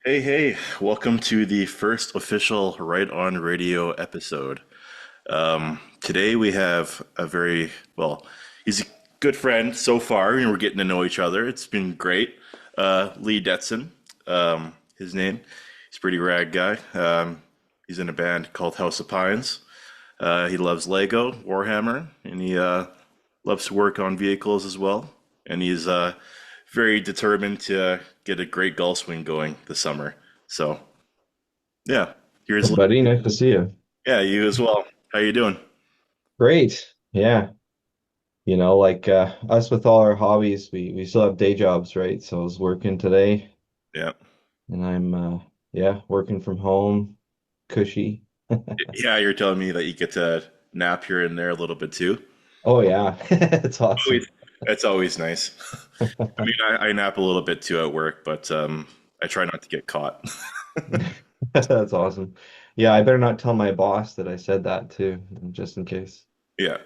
Hey, hey, welcome to the first official Right On Radio episode. Today we have a he's a good friend so far, and we're getting to know each other. It's been great. Leigh Detsom, his name. He's a pretty rad guy. He's in a band called House of Pines. He loves Lego, Warhammer, and he loves to work on vehicles as well. And he's very determined to get a great golf swing going this summer. So, yeah, Hey, here's buddy, nice to see you. yeah, you as well. How you doing? Great. Yeah. Us with all our hobbies, we still have day jobs, right? So I was working today Yeah, and I'm yeah, working from home, cushy. yeah, you're telling me that you get to nap here and there a little bit too. Oh yeah. It's awesome. Always, that's always nice. I mean, I nap a little bit too at work, but I try not to get caught. That's awesome. Yeah, I better not tell my boss that I said that too, just in case. Yeah,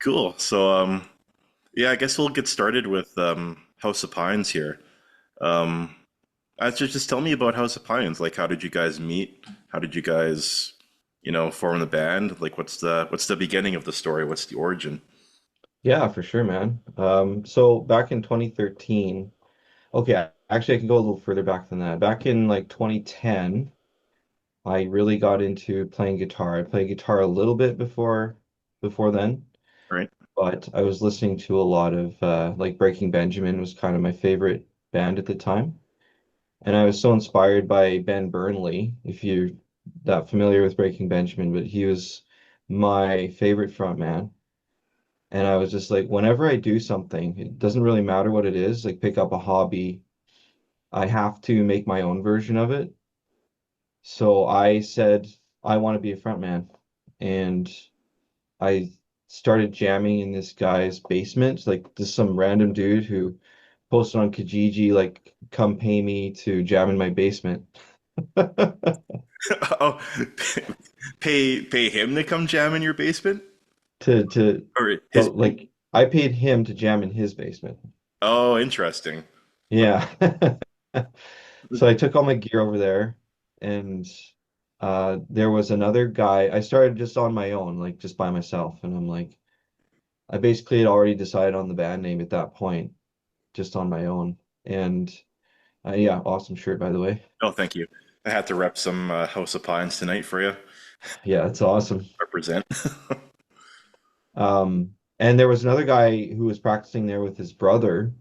cool. So, yeah, I guess we'll get started with House of Pines here. Um, just tell me about House of Pines. Like, how did you guys meet? How did you guys, form the band? Like, what's the beginning of the story? What's the origin? Yeah, for sure, man. So back in 2013, okay, actually I can go a little further back than that. Back in like 2010, I really got into playing guitar. I played guitar a little bit before then, Right? but I was listening to a lot of like Breaking Benjamin was kind of my favorite band at the time. And I was so inspired by Ben Burnley, if you're not familiar with Breaking Benjamin, but he was my favorite front man. And I was just like, whenever I do something, it doesn't really matter what it is, like pick up a hobby, I have to make my own version of it. So I said, I want to be a front man. And I started jamming in this guy's basement, like just some random dude who posted on Kijiji, like, come pay me to jam in my basement. Oh, pay him to come jam in your basement, To or his? Well, like I paid him to jam in his basement. Oh, interesting. Yeah. So I took all my gear over there and there was another guy. I started just on my own, like just by myself. And I'm like, I basically had already decided on the band name at that point, just on my own. And yeah, awesome shirt, by the way. Oh, thank you. I had to rep some House of Pines tonight for you. Yeah, it's awesome. Represent. And there was another guy who was practicing there with his brother,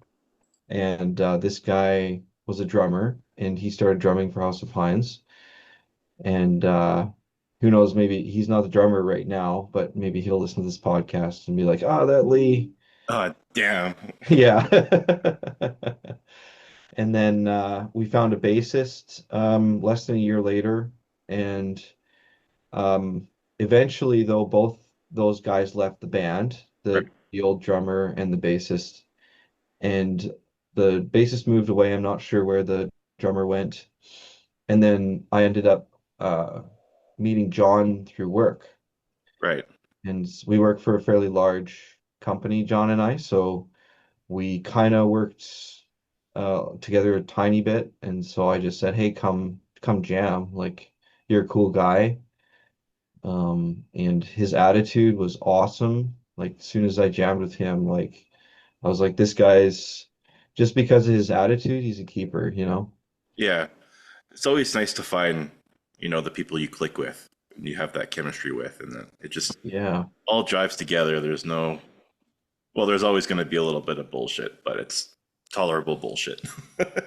and this guy was a drummer, and he started drumming for House of Pines. And who knows, maybe he's not the drummer right now, but maybe he'll listen to this podcast and be like, "Ah, that Lee." Oh, damn. Yeah. And then we found a bassist less than a year later, and Um, eventually, though, both those guys left the band, Right. the old drummer and the bassist, and the bassist moved away. I'm not sure where the drummer went. And then I ended up meeting John through work, Right. and we work for a fairly large company, John and I, so we kind of worked together a tiny bit. And so I just said, "Hey, come jam. Like, you're a cool guy." And his attitude was awesome. Like as soon as I jammed with him, like I was like, this guy's just because of his attitude, he's a keeper, you know? Yeah. It's always nice to find, the people you click with and you have that chemistry with, and then it just Yeah. all drives together. There's always going to be a little bit of bullshit, but it's tolerable bullshit.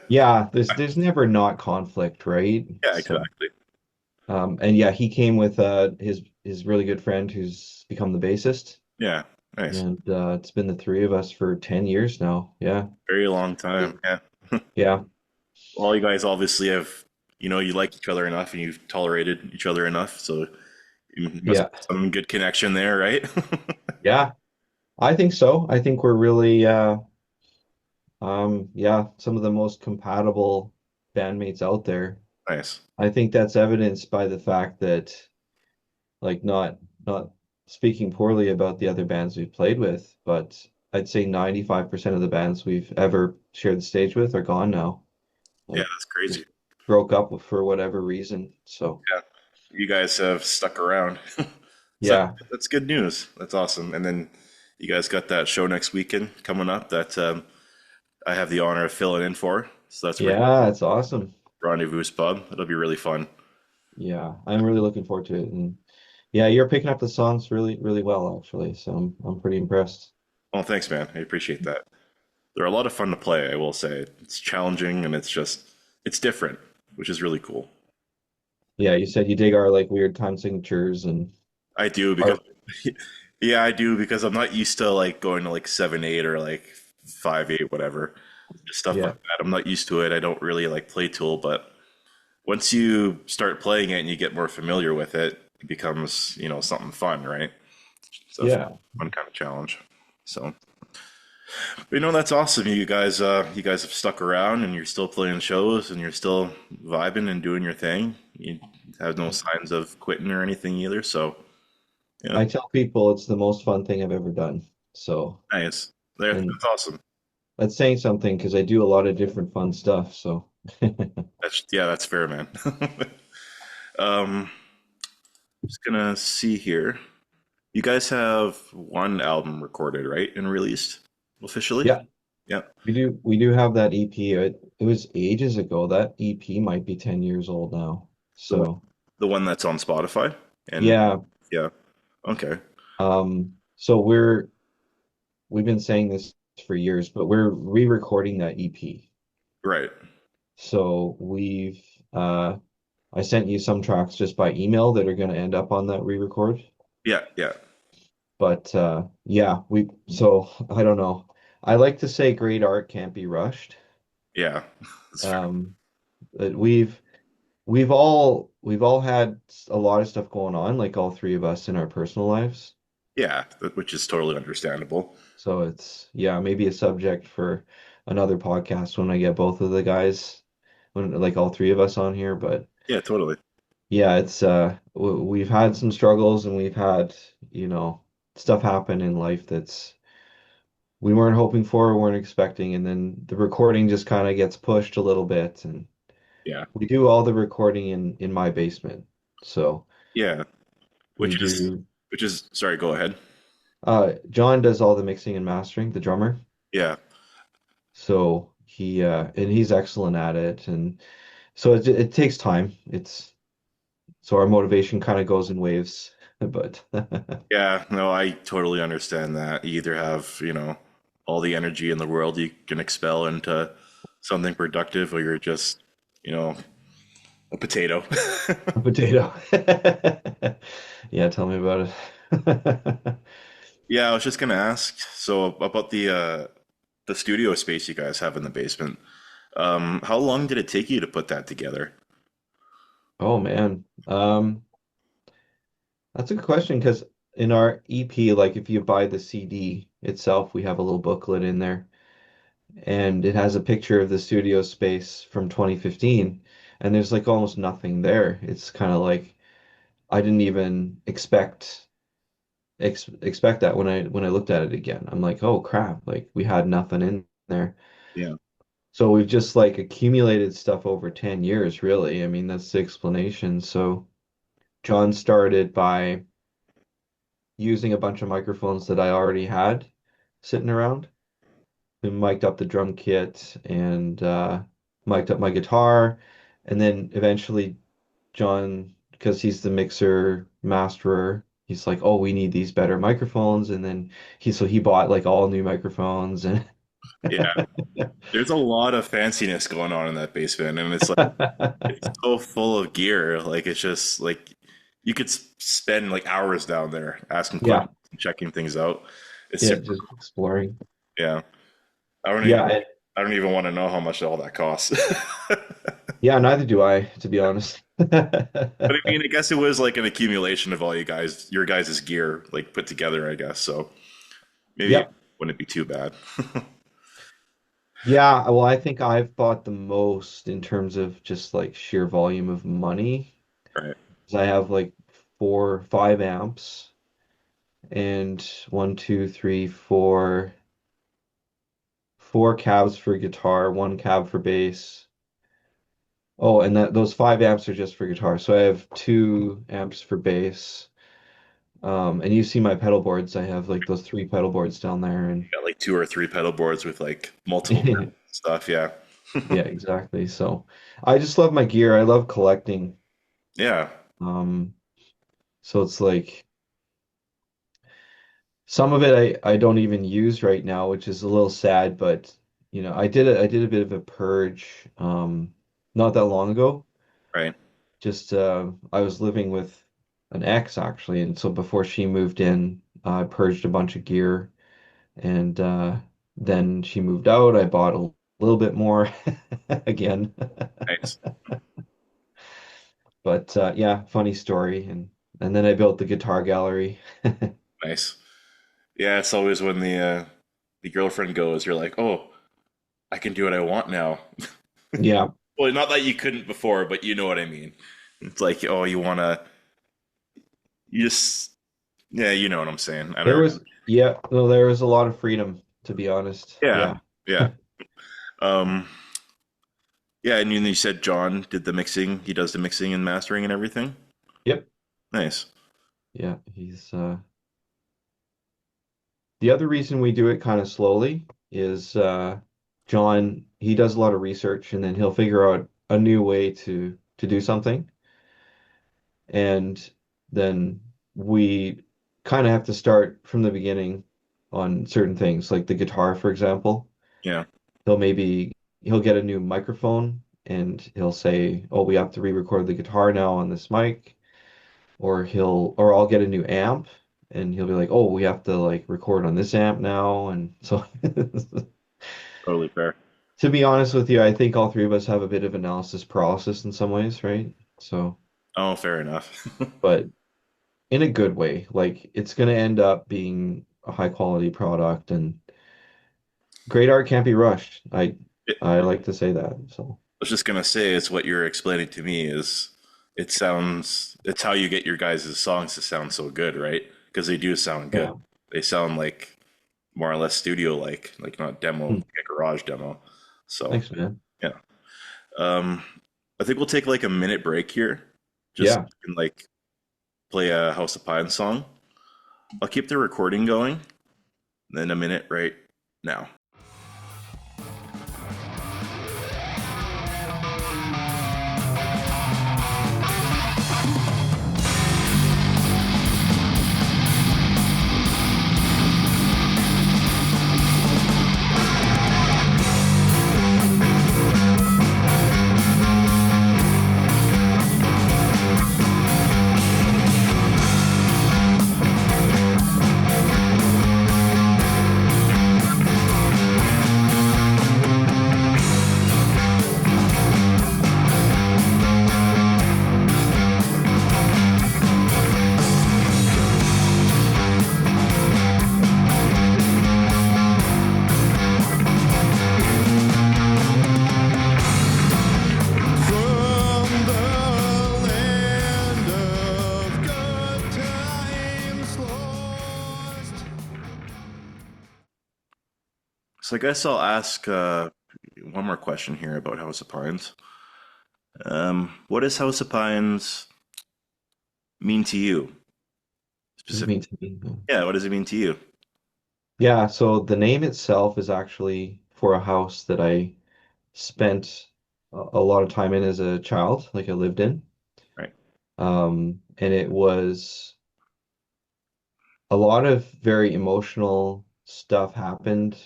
Yeah, there's never not conflict, right? Yeah, So exactly. and yeah, he came with his really good friend who's become the bassist. Yeah, nice. And it's been the three of us for 10 years now. Yeah. Very long time. Yeah. Yeah. Well, you guys obviously have, you like each other enough and you've tolerated each other enough, so you must Yeah. have some good connection there, right? Yeah. I think so. I think we're really yeah, some of the most compatible bandmates out there. Nice. I think that's evidenced by the fact that, like, not speaking poorly about the other bands we've played with, but I'd say 95% of the bands we've ever shared the stage with are gone now. Yeah, Like that's crazy. just broke up for whatever reason. So Yeah, you guys have stuck around. So yeah, that's good news. That's awesome. And then you guys got that show next weekend coming up that I have the honor of filling in for. So that's yeah, it's awesome. Rendezvous Pub. It'll be really fun. Yeah, I'm really looking forward to it. And yeah, you're picking up the songs really, really well, actually. So I'm pretty impressed. Oh, thanks, man. I appreciate that. They're a lot of fun to play, I will say. It's challenging and it's different, which is really cool. Yeah, you said you dig our like weird time signatures and I do because our yeah, I do because I'm not used to like going to like 7/8 or like 5/8, whatever. Just stuff like yeah, that. I'm not used to it. I don't really like play Tool, but once you start playing it and you get more familiar with it, it becomes, something fun, right? It's a yeah. fun kind of challenge. So, but, that's awesome. You guys have stuck around and you're still playing shows and you're still vibing and doing your thing. You have no signs of quitting or anything either. So, yeah, I tell people it's the most fun thing I've ever done. So, nice. There, and that's awesome. that's saying something because I do a lot of different fun stuff. So, Yeah, that's fair, man. um, just gonna see here. You guys have one album recorded, right, and released officially? yeah, Yeah. we do have that EP. It was ages ago. That EP might be 10 years old now. The one, So, the one that's on Spotify. And yeah, yeah, okay, so we've been saying this for years, but we're re-recording that EP. right. So uh I sent you some tracks just by email that are going to end up on that re-record. Yeah, yeah, But yeah, we so I don't know. I like to say great art can't be rushed. yeah. That's fair. Um but we've all had a lot of stuff going on, like all three of us in our personal lives. Yeah, which is totally understandable. So it's yeah, maybe a subject for another podcast when I get both of the guys, when like all three of us on here. But Yeah, totally. yeah, it's we've had some struggles and we've had, stuff happen in life that's we weren't hoping for, weren't expecting, and then the recording just kind of gets pushed a little bit, and Yeah, we do all the recording in my basement. So yeah. we Which is, do sorry, go ahead. John does all the mixing and mastering, the drummer. Yeah, So and he's excellent at it, and so it takes time. It's so our motivation kind of goes in waves, but yeah. No, I totally understand that. You either have, all the energy in the world you can expel into something productive, or you're just, you know, a potato. a potato. Yeah, tell me about it. Yeah, I was just gonna ask, so about the studio space you guys have in the basement. How long did it take you to put that together? Oh man. That's a good question because in our EP, like if you buy the CD itself, we have a little booklet in there and it has a picture of the studio space from 2015 and there's like almost nothing there. It's kind of like I didn't even expect that when I looked at it again. I'm like, "Oh crap, like we had nothing in there." Yeah, So we've just like accumulated stuff over 10 years, really. I mean, that's the explanation. So John started by using a bunch of microphones that I already had sitting around and mic'd up the drum kit and mic'd up my guitar. And then eventually John, because he's the mixer masterer, he's like, oh, we need these better microphones. And then he bought like all new microphones and yeah. There's a lot of fanciness going on in that basement, and it's so full of gear. Like it's just like you could spend like hours down there asking yeah, questions and checking things out. It's yeah, super, just exploring. yeah. I don't even Yeah, and, I don't even want to know how much all that costs. yeah, neither do I, to be honest. But I mean, I guess it was like an accumulation of all your guys' gear, like put together, I guess. So maybe it Yep. wouldn't be too bad. Yeah, well, I think I've bought the most in terms of just like sheer volume of money. Right. 'Cause I have like 5 amps and one, two, three, four cabs for guitar, one cab for bass, Oh, and that those 5 amps are just for guitar. So I have 2 amps for bass. And you see my pedal boards. I have like those 3 pedal boards down there, and Got like two or three pedal boards with like multiple stuff. Yeah. yeah, exactly. So I just love my gear. I love collecting. Yeah. Um, so it's like some of it I don't even use right now, which is a little sad, but I did a bit of a purge not that long ago. Right. Just I was living with an ex actually, and so before she moved in, I purged a bunch of gear, and then she moved out. I bought a little bit more again. Nice. But yeah, funny story, and then I built the guitar gallery. Nice. Yeah, it's always when the girlfriend goes, you're like, oh, I can do what I want now. Yeah, Well, not that you couldn't before, but you know what I mean. It's like, oh, you just, yeah, you know what I'm saying. I don't really. there was a lot of freedom, to be honest. Yeah, Yeah. yeah. Um, yeah, and you said John did the mixing. He does the mixing and mastering and everything. Yep. Nice. Yeah, he's the other reason we do it kind of slowly is John, he does a lot of research and then he'll figure out a new way to do something. And then we kind of have to start from the beginning on certain things, like the guitar, for example. Yeah, He'll get a new microphone and he'll say, "Oh, we have to re-record the guitar now on this mic." Or I'll get a new amp and he'll be like, "Oh, we have to like record on this amp now." And so totally fair. to be honest with you, I think all three of us have a bit of analysis paralysis in some ways, right? So, Oh, fair enough. but in a good way. Like it's going to end up being a high quality product, and great art can't be rushed. I like to say that. So, Was just gonna say it's what you're explaining to me is it's how you get your guys' songs to sound so good, right? Because they do sound good. yeah. They sound like more or less studio like not demo, Hmm. like a garage demo. So Thanks, man. yeah. Um I think we'll take like a minute break here. Just Yeah. and like play a House of Pine song. I'll keep the recording going, then a minute right now. From the land of good times lost. So I guess I'll ask one more question here about House of Pines. What does House of Pines mean to you? What does it Specific. mean to me? Yeah, what does it mean to you? Yeah, so the name itself is actually for a house that I spent a lot of time in as a child, like I lived in. Right. And it was a lot of very emotional stuff happened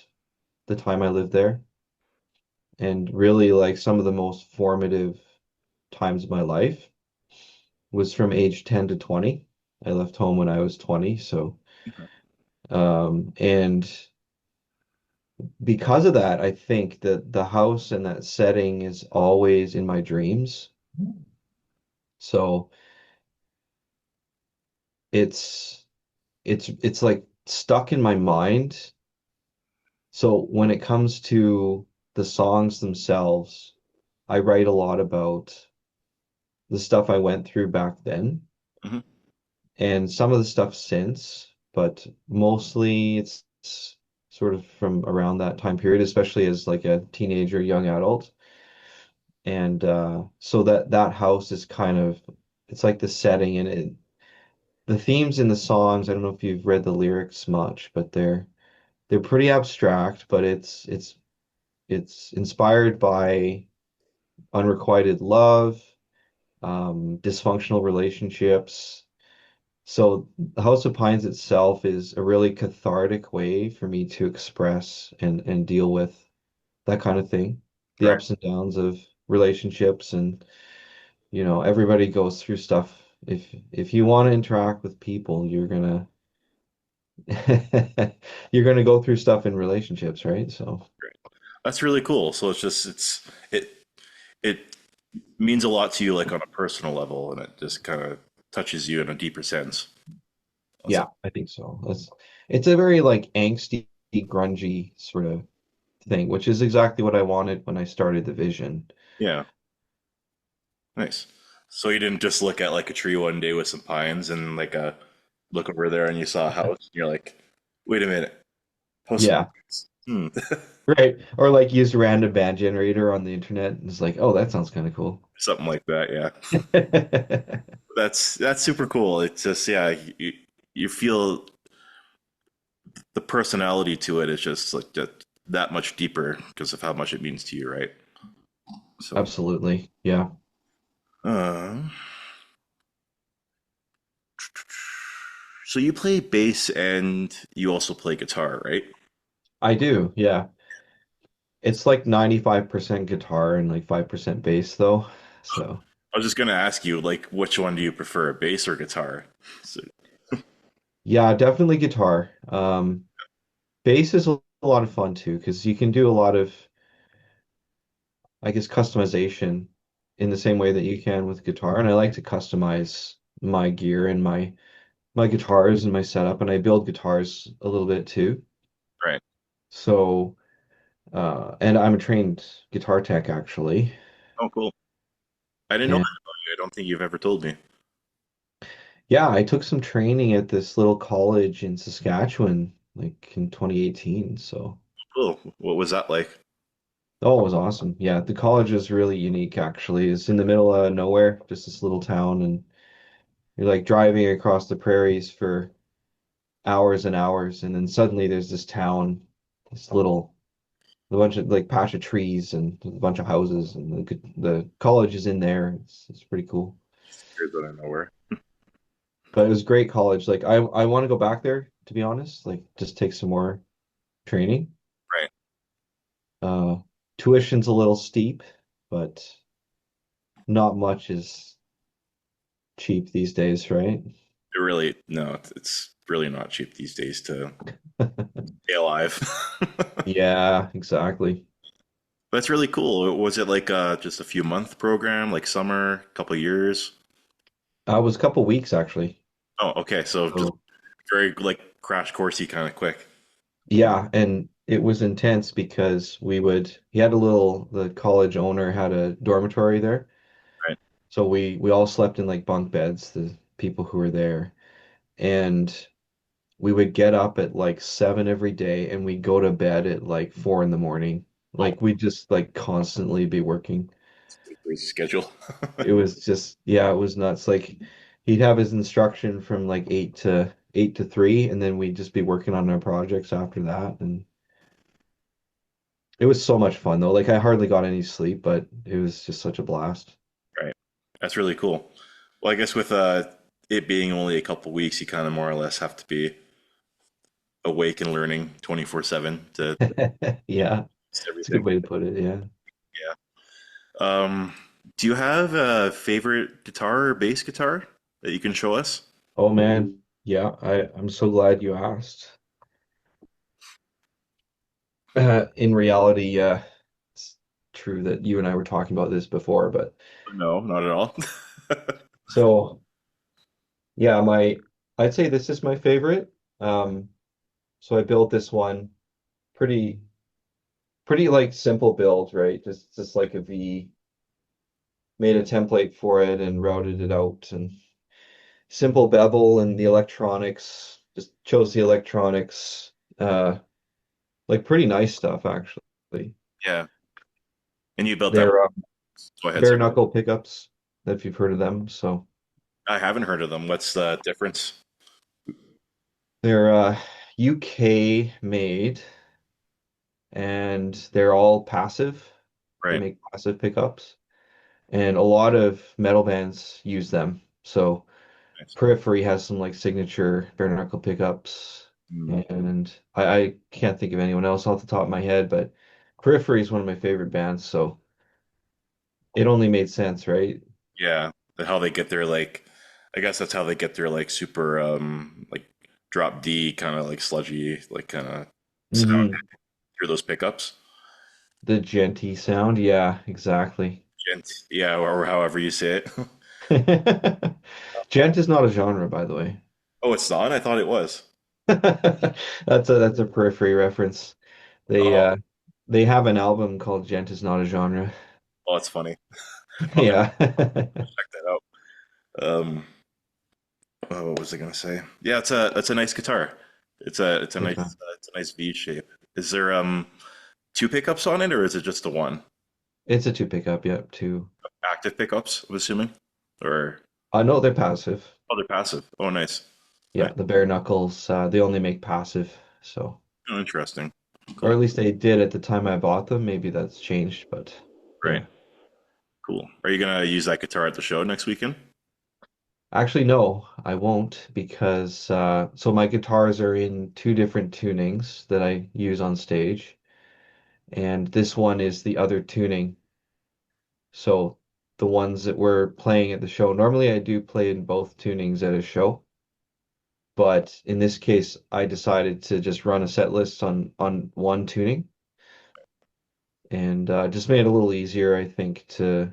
the time I lived there. And really, like some of the most formative times of my life was from age 10 to 20. I left home when I was 20. So, and because of that, I think that the house and that setting is always in my dreams. So it's it's like stuck in my mind. So when it comes to the songs themselves, I write a lot about the stuff I went through back then Hmm. and some of the stuff since, but mostly it's sort of from around that time period, especially as like a teenager, young adult. And so that house is kind of it's like the setting and the themes in the songs, I don't know if you've read the lyrics much, but they're pretty abstract, but it's inspired by unrequited love, dysfunctional relationships. So the House of Pines itself is a really cathartic way for me to express and deal with that kind of thing, the Right. ups and downs of relationships, and everybody goes through stuff. If you want to interact with people, you're gonna go through stuff in relationships, right? So That's really cool. So it means a lot to you, like on a personal level, and it just kind of touches you in a deeper sense. That's yeah, I think so. It's a very like angsty, grungy sort of thing, which is exactly what I wanted when I started the vision. yeah, nice. So you didn't just look at like a tree one day with some pines and like look over there and you saw a house and you're like, wait a minute, house of Yeah, pines. Hmm. right. Or like use a random band generator on the internet and it's like, oh, that sounds kind of cool. Something like that, yeah. That's super cool. It's just yeah, you feel the personality to it is just like that much deeper because of how much it means to you, right? So, Absolutely. Yeah, uh, so you play bass and you also play guitar, right? I do. Yeah. It's like 95% guitar and like 5% bass though. So, I was just gonna ask you, like, which one do you prefer, bass or guitar? So, yeah, definitely guitar. Bass is a lot of fun too because you can do a lot of, I guess, customization in the same way that you can with guitar. And I like to customize my gear and my guitars and my setup, and I build guitars a little bit too. right. So, and I'm a trained guitar tech actually. Oh, cool. I didn't know And that about you. I don't think you've ever told me. yeah, I took some training at this little college in Saskatchewan, like in 2018. So, Cool. What was that like? oh, it was awesome. Yeah, the college is really unique actually. It's in the middle of nowhere, just this little town, and you're like driving across the prairies for hours and hours, and then suddenly there's this town, this little a bunch of like patch of trees and a bunch of houses, and the college is in there. It's pretty cool. Here's out of nowhere. But it was great college. Like I want to go back there, to be honest. Like just take some more training. Right. Uh, Tuition's a little steep, but not much is cheap these days, right? It really, no, it's really not cheap these days to stay alive. Yeah, exactly. That's really cool. Was it like just a few month program, like summer, couple years? It was a couple weeks actually. Oh, okay. So just So very like crash coursey kind of quick. yeah, and it was intense because he had the college owner had a dormitory there. Right. So we all slept in like bunk beds, the people who were there. And we would get up at like 7 every day and we'd go to bed at like 4 in the morning. Oh, Like we'd just like constantly be working. crazy schedule. It was just, yeah, it was nuts. Like he'd have his instruction from like 8 to 3, and then we'd just be working on our projects after that. And it was so much fun though. Like I hardly got any sleep, but it was just such a blast. Right. That's really cool. Well, I guess with it being only a couple weeks, you kind of more or less have to be awake and learning 24/7 to Yeah, use it's a good everything. way to put it. Yeah. Yeah. Do you have a favorite guitar or bass guitar that you can show us? Oh man. Yeah, I'm so glad you asked. In reality, it's true that you and I were talking about this before, but No, not at all. so yeah, I'd say this is my favorite. Um, so I built this one pretty pretty like simple build, right? Just like a V, made a template for it and routed it out and simple bevel and the electronics, just chose the electronics, like pretty nice stuff actually. Yeah. And you built that They're Go ahead, bare sir. knuckle pickups, if you've heard of them. So I haven't heard of them. What's the difference? they're UK made and they're all passive. They Right. make passive pickups, and a lot of metal bands use them. So Nice. Periphery has some like signature bare knuckle pickups, Mm. and I can't think of anyone else off the top of my head, but Periphery is one of my favorite bands, so it only made sense, right? Yeah. How they get their like, I guess that's how they get their like super like drop D kind of like sludgy like kind of sound Hmm. through those pickups. The genty sound, yeah, exactly. Gent, yeah, or however you say it. Gent is not a genre, by the way. Oh, it's not. I thought it was. That's a Periphery reference. They Oh, uh they have an album called Gent is not a genre. oh, it's funny. I'll have to Yeah. check that out. Oh, what was I gonna say? Yeah, it's a nice guitar. It's a Good nice time. it's a nice V shape. Is there two pickups on it or is it just the one? It's a two pickup, yep, two. Active pickups, I'm assuming, or No, they're passive. oh, they're passive. Oh, nice, Yeah, nice. the bare knuckles, they only make passive, so Oh, interesting. or at Cool. least they did at the time I bought them. Maybe that's changed, but Right. yeah. Cool. Are you gonna use that guitar at the show next weekend? Actually, no, I won't because so my guitars are in two different tunings that I use on stage, and this one is the other tuning. So the ones that we're playing at the show, normally I do play in both tunings at a show, but in this case, I decided to just run a set list on one tuning, and just made it a little easier, I think, to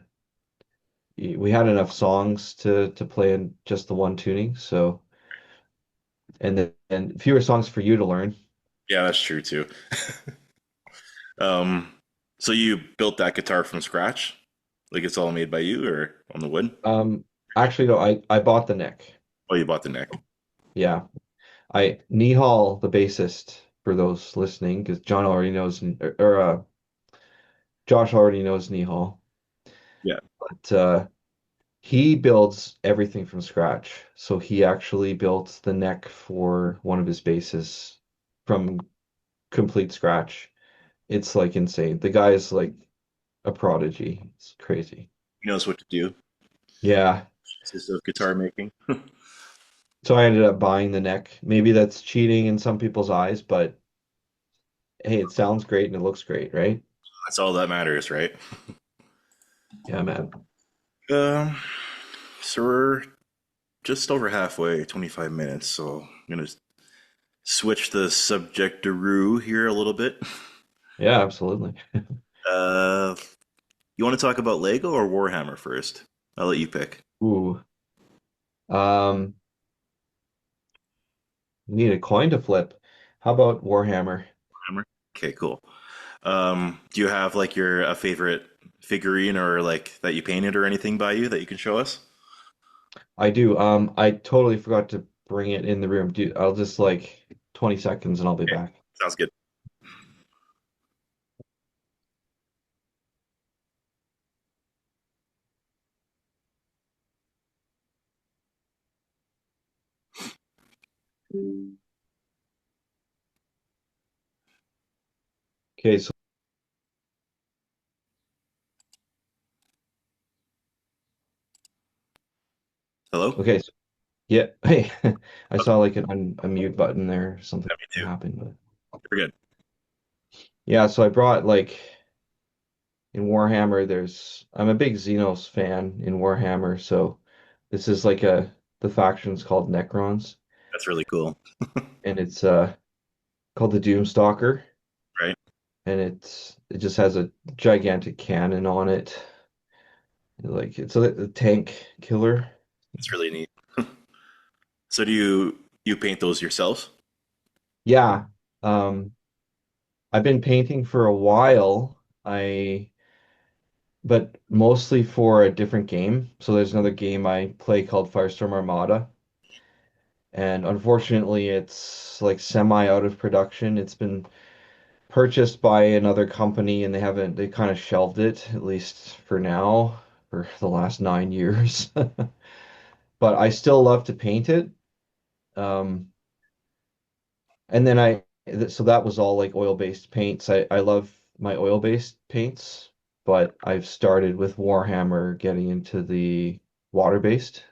we had enough songs to play in just the one tuning, so and then and fewer songs for you to learn. Yeah, that's true too. Um, so you built that guitar from scratch? Like it's all made by you or on the wood? Um, Actually, no, I bought the neck. Oh, you bought the neck. Yeah, I Nihal, the bassist, for those listening, because John already knows, Josh already knows Nihal, Yeah. but he builds everything from scratch. So he actually built the neck for one of his basses from complete scratch. It's like insane. The guy is like a prodigy. It's crazy. He knows what to do. Yeah. This of guitar making. So I ended up buying the neck. Maybe that's cheating in some people's eyes, but hey, it sounds great and it looks great, right? That's all that matters, right? Yeah, man. Um, so we're just over halfway, 25 minutes. So I'm gonna switch the subject to here a little bit. Yeah, absolutely. Uh, you want to talk about Lego or Warhammer first? I'll let you pick. Ooh. Um, Need a coin to flip. How about Warhammer? Warhammer. Okay, cool. Do you have like your a favorite figurine or like that you painted or anything by you that you can show us? I do. I totally forgot to bring it in the room. Dude, I'll just like 20 seconds and I'll be Okay, back. sounds good. Okay, so Hello? okay, so yeah, hey, I saw like an a mute button there, something Yeah, me too. happened, but You're good. yeah, so I brought like in Warhammer, I'm a big Xenos fan in Warhammer, so this is like the faction's called Necrons, That's really cool. and it's called the Doomstalker, Right? and it just has a gigantic cannon on it. Like it's a tank killer. It's really neat. So do you paint those yourself? Yeah. Um, I've been painting for a while. But mostly for a different game. So there's another game I play called Firestorm Armada, and unfortunately, it's like semi out of production. It's been purchased by another company and they kind of shelved it, at least for now, for the last 9 years. But I still love to paint it. Um, and then so that was all like oil-based paints. I love my oil-based paints, but I've started with Warhammer getting into the water-based,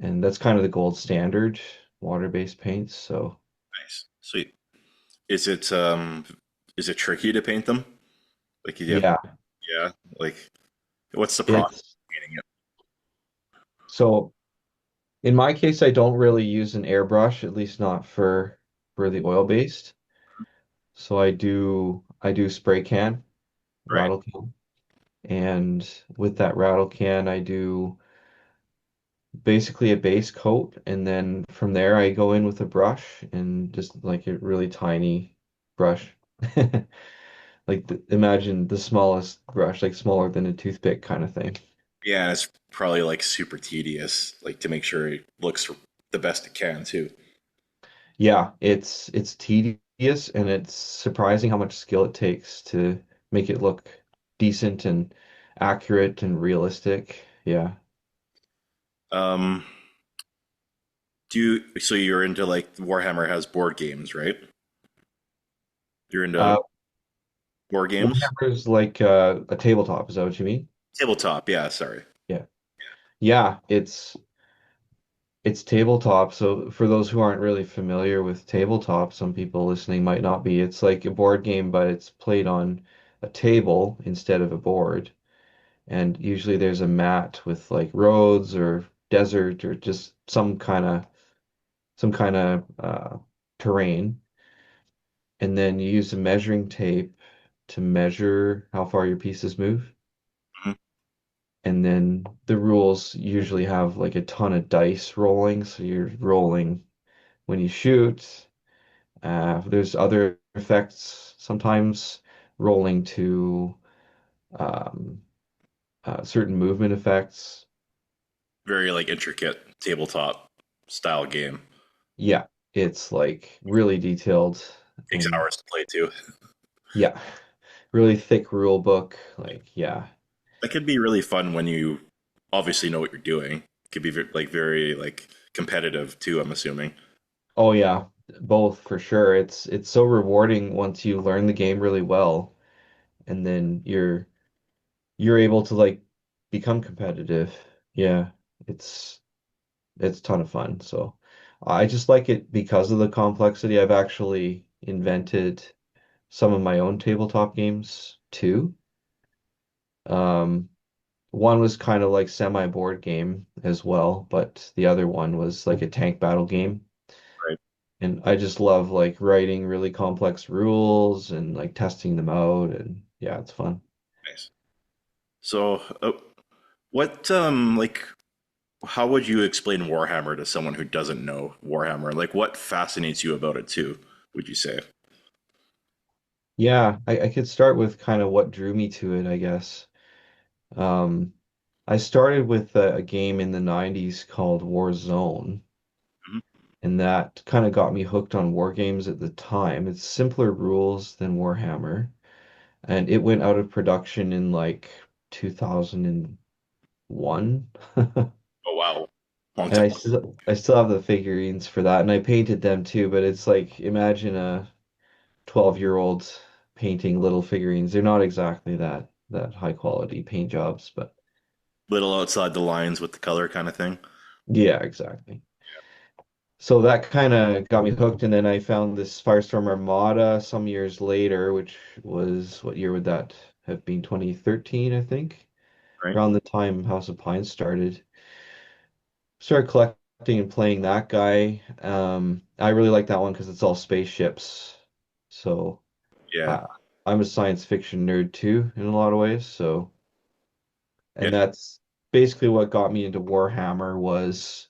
and that's kind of the gold standard, water-based paints. So Nice. Sweet. Is it tricky to paint them? Like you have yeah, yeah, like what's the process it's of painting it? so in my case, I don't really use an airbrush, at least not for the oil-based. So I do spray can, Right. rattle can. And with that rattle can, I do basically a base coat, and then from there I go in with a brush and just like a really tiny brush. Like imagine the smallest brush, like smaller than a toothpick kind of thing. Yeah, and it's probably like super tedious, like to make sure it looks the best it can too. Yeah, it's tedious and it's surprising how much skill it takes to make it look decent and accurate and realistic. Yeah. Um, so you're into like Warhammer has board games, right? You're into Uh, board games? Warhammer's like a tabletop, is that what you mean? Tabletop, yeah, sorry. Yeah. Yeah, it's tabletop. So for those who aren't really familiar with tabletop, some people listening might not be. It's like a board game, but it's played on a table instead of a board. And usually there's a mat with like roads or desert or just some kind of terrain. And then you use a measuring tape to measure how far your pieces move. Mhm. And then the rules usually have like a ton of dice rolling, so you're rolling when you shoot. There's other effects, sometimes rolling to um, certain movement effects. Very like intricate tabletop style game. Yeah, it's like really detailed Takes and hours to play too. yeah, really thick rule book. Like, yeah. That could be really fun when you obviously know what you're doing. Could be like very like competitive too, I'm assuming. Oh yeah, both for sure. It's so rewarding once you learn the game really well, and then you're able to like become competitive. Yeah, it's it's a ton of fun. So I just like it because of the complexity. I've actually invented some of my own tabletop games too. Um, One was kind of like semi-board game as well, but the other one was like a tank battle game. Right. And I just love like writing really complex rules and like testing them out and yeah, it's fun. Nice. So, what like how would you explain Warhammer to someone who doesn't know Warhammer? Like, what fascinates you about it too? Would you say? Yeah, I could start with kind of what drew me to it, I guess. Um, I started with a game in the 90s called Warzone, Mhm. and that kind of got me hooked on war games at the time. It's simpler rules than Warhammer, and it went out of production in like 2001. Oh wow, long And time. I still have the figurines for that, and I painted them too, but it's like imagine a 12-year-old painting little figurines. They're not exactly that high quality paint jobs, but Little outside the lines with the color kind of thing. yeah, exactly. So that kind of got me hooked, and then I found this Firestorm Armada some years later, which was what year would that have been? 2013, I think, Right. around the time House of Pines started. Started collecting and playing that guy. I really like that one because it's all spaceships. So Yeah. I, I'm a science fiction nerd too, in a lot of ways. So, Yeah. and that's basically what got me into Warhammer was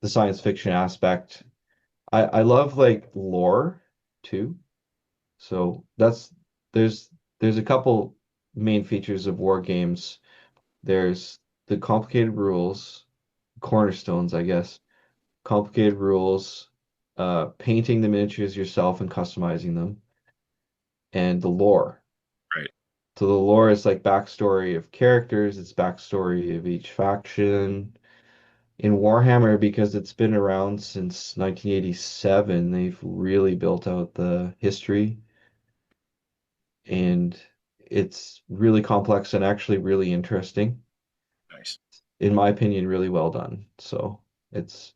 the science fiction aspect. I love like lore too. So there's there's a couple main features of war games. There's the complicated rules, cornerstones, I guess. Complicated rules, painting the miniatures yourself and customizing them. and the lore. Right. So the lore is like backstory of characters, it's backstory of each faction. In Warhammer, because it's been around since 1987, they've really built out the history and it's really complex and actually really interesting. Nice. In my opinion, really well done. So it's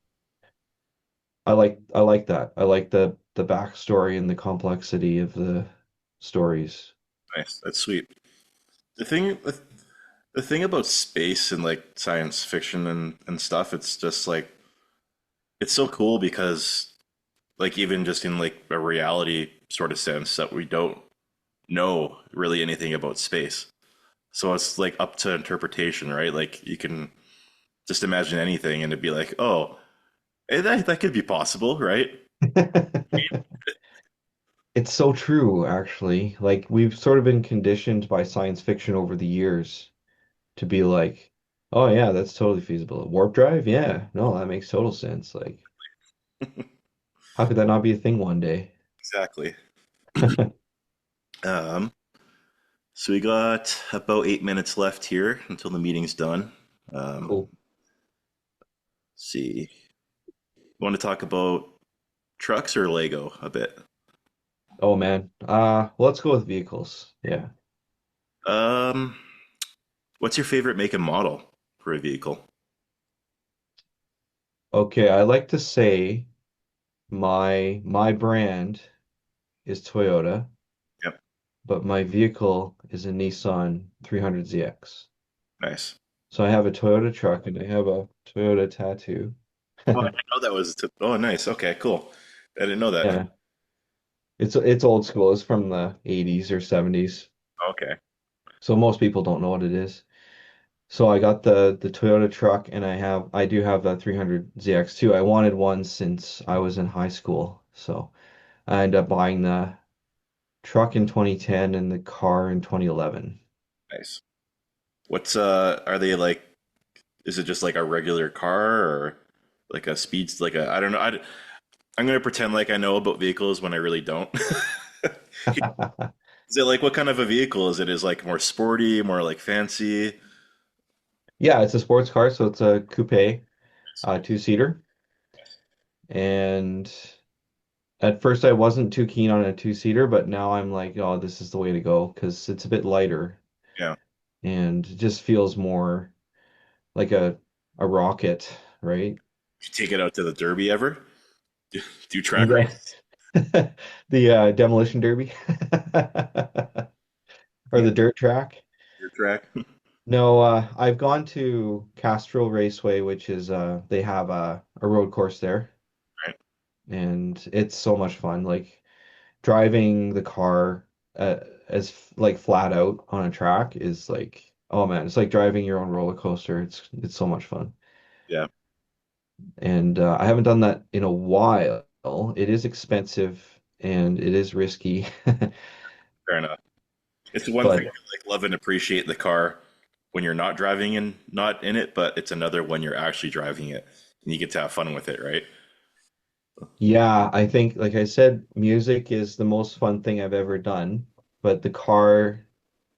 I like that. I like the backstory and the complexity of the stories. Nice. That's sweet. The thing the thing about space and like science fiction and stuff, it's just like it's so cool because like even just in like a reality sort of sense that we don't know really anything about space. So it's like up to interpretation, right? Like you can just imagine anything and it'd be like, oh, that could be possible, right? It's so true, actually. Like we've sort of been conditioned by science fiction over the years to be like, oh yeah, that's totally feasible. Warp drive? Yeah. No, that makes total sense. Like, how could that not be a thing one day? Exactly. Um, so we got about 8 minutes left here until the meeting's done. Cool. See, you want to talk about trucks or Lego a bit? Oh man. Let's go with vehicles. Yeah. Um, what's your favorite make and model for a vehicle? Okay, I like to say my brand is Toyota, Yep, but my vehicle is a Nissan 300ZX. nice. So I have a Toyota truck and I have a Toyota tattoo. Oh, I didn't know that was. Oh, nice. Okay, cool. I didn't know that. Yeah. It's old school. It's from the 80s or 70s. Okay, So most people don't know what it is. So I got the Toyota truck and I do have the 300ZX too. I wanted one since I was in high school. So I ended up buying the truck in 2010 and the car in 2011. nice. What's are they like? Is it just like a regular car or like a speeds? Like a I don't know. I'm gonna pretend like I know about vehicles when I really don't. Is it like what kind of a vehicle is it? Is like more sporty, more like fancy? Yeah, it's a sports car, so it's a coupe, two-seater. And at first I wasn't too keen on a two-seater, but now I'm like, oh, this is the way to go because it's a bit lighter Yeah. and it just feels more like a rocket, right? You take it out to the Derby ever? Do track Yeah. race? The demolition derby or Yeah, the dirt track. your track. No, I've gone to Castro Raceway, which is they have a road course there, Right. and it's so much fun. Like driving the car like flat out on a track is like, oh man, it's like driving your own roller coaster. It's so much fun. Yeah, And I haven't done that in a while. It is expensive and it is risky, fair enough. It's one thing to but like love and appreciate the car when you're not driving and not in it, but it's another when you're actually driving it and you get to have fun with it, right? yeah, I think, like I said, music is the most fun thing I've ever done, but the car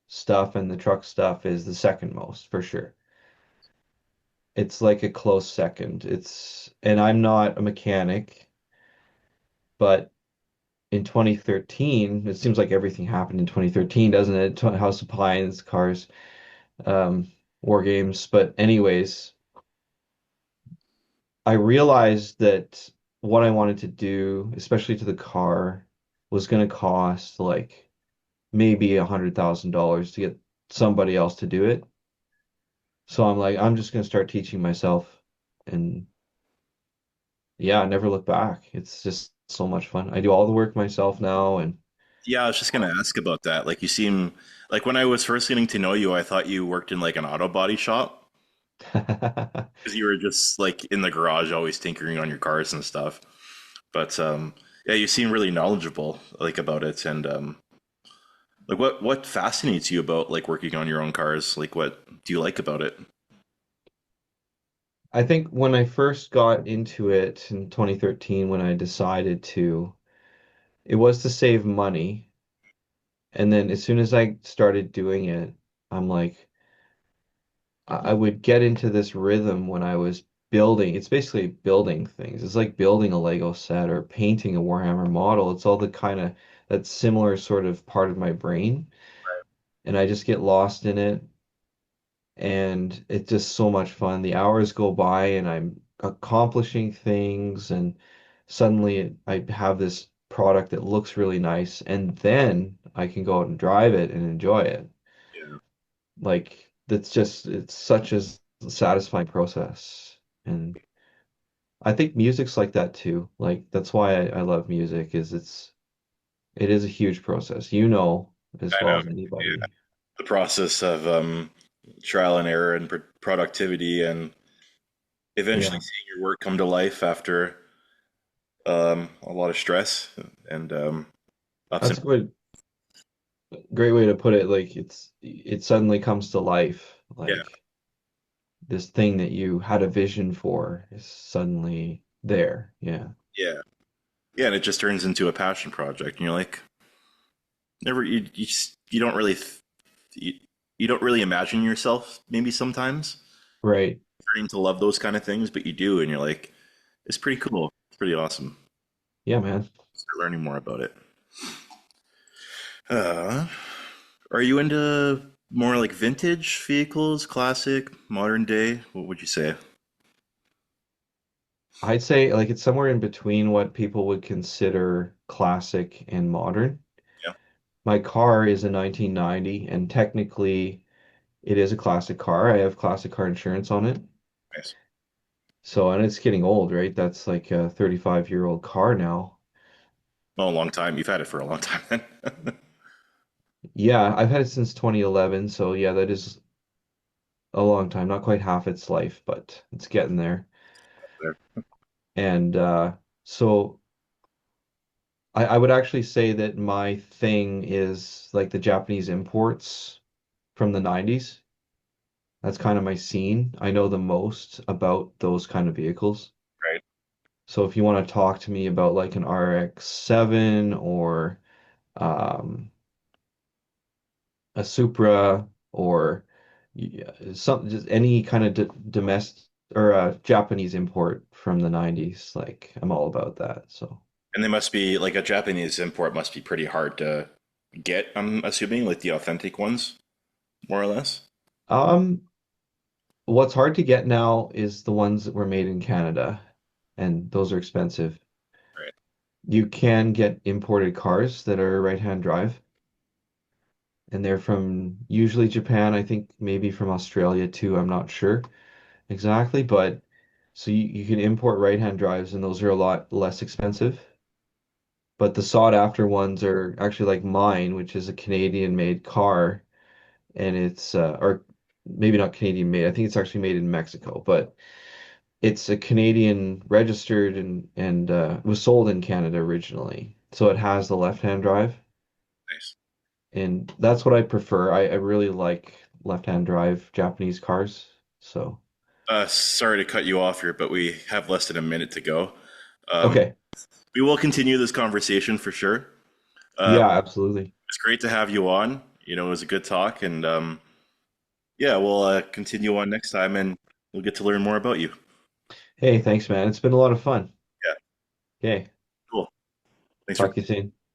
stuff and the truck stuff is the second most for sure. It's like a close second. And I'm not a mechanic, but in 2013, it seems like everything happened in 2013, doesn't it? House of Pines, Cars, um, War Games. But anyways, I realized that what I wanted to do, especially to the car, was going to cost like maybe $100,000 to get somebody else to do it. So I'm like, I'm just going to start teaching myself. And yeah, never look back. It's just so much fun. I do all the work myself now. And Yeah, I was just gonna ask about that. Like you seem like when I was first getting to know you, I thought you worked in like an auto body shop because you were just like in the garage always tinkering on your cars and stuff. But yeah, you seem really knowledgeable like about it and like what fascinates you about like working on your own cars? Like what do you like about it? I think when I first got into it in 2013, when I decided to, it was to save money. And then as soon as I started doing it, I'm like, I would get into this rhythm when I was building. It's basically building things. It's like building a Lego set or painting a Warhammer model. It's all the kind of that similar sort of part of my brain. And I just get lost in it. And it's just so much fun. The hours go by and I'm accomplishing things, and suddenly I have this product that looks really nice, and then I can go out and drive it and enjoy it. Yeah, Like it's such a satisfying process. And I think music's like that too. Like that's why I love music is it is a huge process, as I well know. as Yeah. anybody. The process of trial and error and productivity, and eventually Yeah. seeing your work come to life after a lot of stress and ups and That's a great way to put it. Like it suddenly comes to life. yeah, Like this thing that you had a vision for is suddenly there. Yeah. yeah, yeah, and it just turns into a passion project, and you're like, never you don't really you, you don't really imagine yourself maybe sometimes Right. starting to love those kind of things, but you do, and you're like, it's pretty cool, it's pretty awesome. Yeah, man. Start learning more about it. Uh, are you into more like vintage vehicles, classic, modern day? What would you say? I'd say like it's somewhere in between what people would consider classic and modern. Yeah, My car is a 1990, and technically it is a classic car. I have classic car insurance on it. nice. So, and it's getting old, right? That's like a 35-year-old car now. Well, a long time. You've had it for a long time then. Yeah, I've had it since 2011. So, yeah, that is a long time. Not quite half its life, but it's getting there. And so I would actually say that my thing is like the Japanese imports from the 90s. That's kind of my scene. I know the most about those kind of vehicles. Right. So if you want to talk to me about like an RX-7 or um, a Supra or some just any kind of domestic or Japanese import from the 90s, like I'm all about that. So And they must be like a Japanese import must be pretty hard to get, I'm assuming, like the authentic ones, more or less. um what's hard to get now is the ones that were made in Canada, and those are expensive. Right. You can get imported cars that are right-hand drive, and they're from usually Japan, I think maybe from Australia too, I'm not sure exactly, but so you can import right-hand drives and those are a lot less expensive. But the sought after ones are actually like mine, which is a Canadian made car, and it's or maybe not Canadian made. I think it's actually made in Mexico, but it's a Canadian registered and was sold in Canada originally. So it has the left-hand drive, Nice. and that's what I prefer. I really like left-hand drive Japanese cars. So Sorry to cut you off here, but we have less than a minute to go. Um, okay, we will continue this conversation for sure. Uh, yeah, absolutely. it's great to have you on. It was a good talk, and yeah, we'll continue on next time, and we'll get to learn more about you. Hey, thanks, man. It's been a lot of fun. Yeah, Okay, cool. Thanks for talk to you soon.